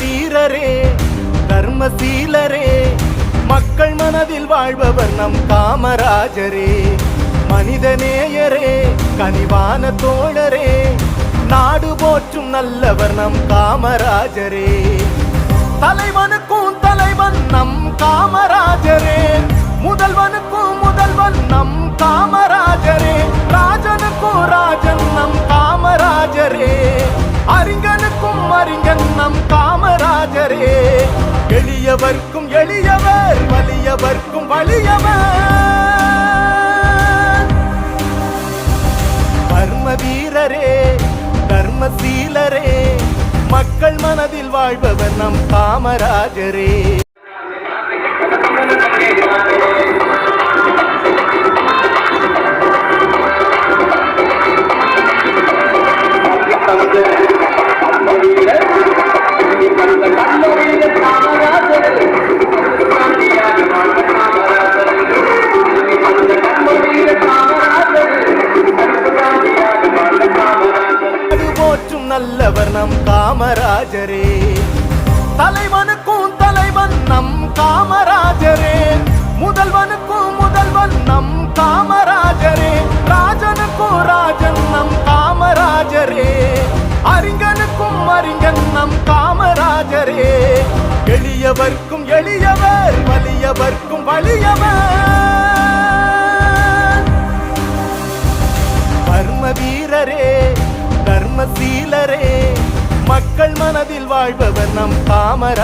வீரரே தர்மசீலரே மக்கள் மனதில் வாழ்பவர் நம் காமராஜரே மனிதநேயரே கனிவான தோழரே நாடு போற்றும் நல்லவர் நம் காமராஜரே தலைவனுக்கும் தலைவன் நம் காமராஜரே முதல்வனுக்கும் முதல்வன் நம் காமராஜரே ராஜனுக்கும் ராஜன் நம் காமராஜரே அறிஞனுக்கும் அறிஞன் நம் காமராஜரே எளியவர்க்கும் எளியவர் வலியவர்க்கும் வலியவர் கர்ம வீரரே தர்மசீலரே மக்கள் மனதில் வாழ்பவர் நம் காமராஜரே நல்லவர் நம் காமராஜரே தலைவனுக்கும் தலைவன் நம் காமராஜரே முதல்வனுக்கும் முதல்வன் நம் காமராஜரே ராஜனுக்கும் ராஜன் நம் காமராஜரே அறிஞனுக்கும் அறிஞன் நம் காமராஜரே எளியவர்க்கும் எளியவர் வலியவர்க்கும் வலியவர் கர்ம வீரரே தர்மசீலரே மக்கள் மனதில் வாழ்பவர் நம் காமராஜரே